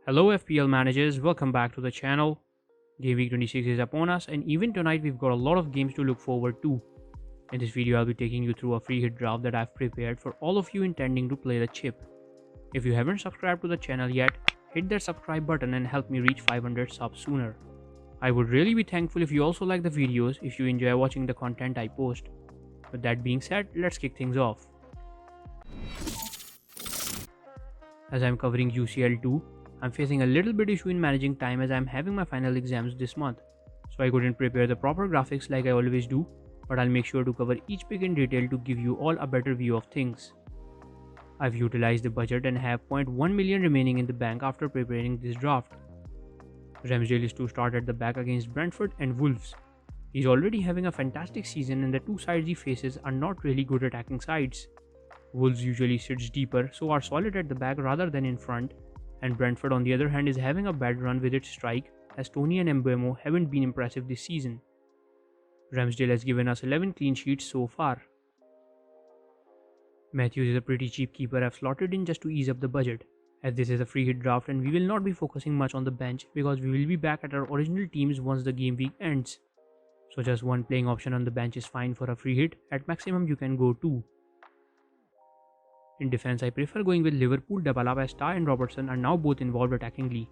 Hello FPL managers, welcome back to the channel. Gameweek 26 is upon us and even tonight we've got a lot of games to look forward to. In this video I'll be taking you through a free hit draft that I've prepared for all of you intending to play the chip. If you haven't subscribed to the channel yet, hit that subscribe button and help me reach 500 subs sooner. I would really be thankful if you also like the videos if you enjoy watching the content I post. With that being said, let's kick things off. As I'm covering UCL 2, I'm facing a little bit issue in managing time as I'm having my final exams this month, so I couldn't prepare the proper graphics like I always do, but I'll make sure to cover each pick in detail to give you all a better view of things. I've utilized the budget and have 0.1 million remaining in the bank after preparing this draft. Ramsdale is to start at the back against Brentford and Wolves. He's already having a fantastic season and the two sides he faces are not really good attacking sides. Wolves usually sits deeper, so are solid at the back rather than in front, and Brentford on the other hand is having a bad run with its strike as Tony and Mbeumo haven't been impressive this season. Ramsdale has given us 11 clean sheets so far. Matthews is a pretty cheap keeper I've slotted in just to ease up the budget, as this is a free hit draft and we will not be focusing much on the bench because we will be back at our original teams once the game week ends. So just one playing option on the bench is fine for a free hit, at maximum you can go 2. In defense, I prefer going with Liverpool. Dybala, Star and Robertson are now both involved attackingly.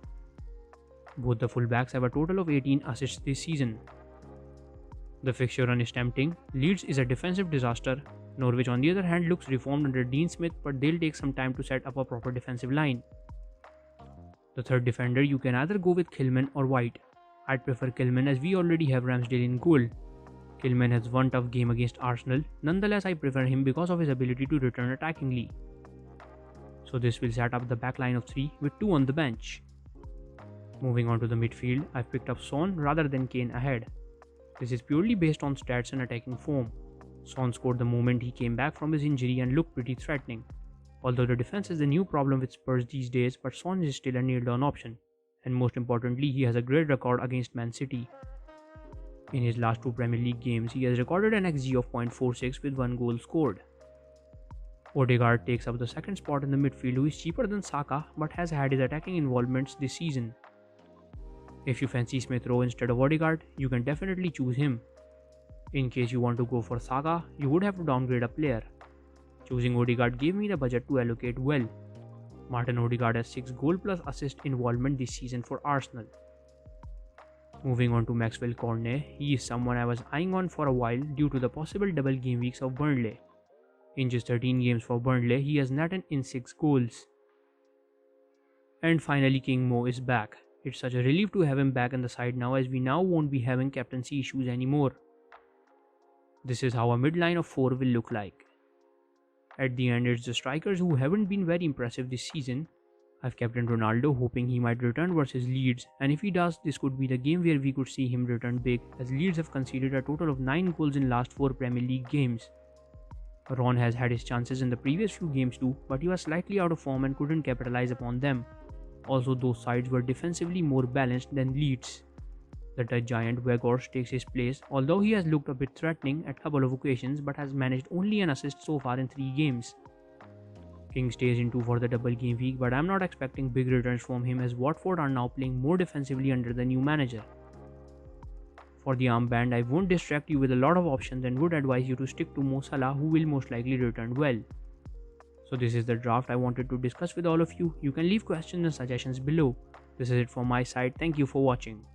Both the fullbacks have a total of 18 assists this season. The fixture run is tempting. Leeds is a defensive disaster. Norwich on the other hand looks reformed under Dean Smith, but they'll take some time to set up a proper defensive line. The third defender, you can either go with Kilman or White. I'd prefer Kilman as we already have Ramsdale in goal. Kilman has one tough game against Arsenal, nonetheless I prefer him because of his ability to return attackingly. So this will set up the back line of 3 with 2 on the bench. Moving on to the midfield, I've picked up Son rather than Kane ahead. This is purely based on stats and attacking form. Son scored the moment he came back from his injury and looked pretty threatening. Although the defense is the new problem with Spurs these days, but Son is still a nailed-on option, and most importantly he has a great record against Man City. In his last 2 Premier League games, he has recorded an XG of 0.46 with 1 goal scored. Odegaard takes up the second spot in the midfield, who is cheaper than Saka but has had his attacking involvements this season. If you fancy Smith Rowe instead of Odegaard, you can definitely choose him. In case you want to go for Saka, you would have to downgrade a player. Choosing Odegaard gave me the budget to allocate well. Martin Odegaard has 6 goal plus assist involvement this season for Arsenal. Moving on to Maxwell Cornet, he is someone I was eyeing on for a while due to the possible double game weeks of Burnley. In just 13 games for Burnley, he has netted in 6 goals. And finally King Mo is back. It's such a relief to have him back in the side now, as we now won't be having captaincy issues anymore. This is how a midline of 4 will look like. At the end, it's the strikers who haven't been very impressive this season. I've captained Ronaldo, hoping he might return versus Leeds, and if he does, this could be the game where we could see him return big, as Leeds have conceded a total of 9 goals in last 4 Premier League games. Ron has had his chances in the previous few games too, but he was slightly out of form and couldn't capitalize upon them. Also, those sides were defensively more balanced than Leeds. The Dutch giant Weghorst takes his place, although he has looked a bit threatening at a couple of occasions but has managed only an assist so far in 3 games. King stays in 2 for the double game week, but I'm not expecting big returns from him as Watford are now playing more defensively under the new manager. For the armband, I won't distract you with a lot of options and would advise you to stick to Mo Salah, who will most likely return well. So this is the draft I wanted to discuss with all of you. You can leave questions and suggestions below. This is it from my side. Thank you for watching.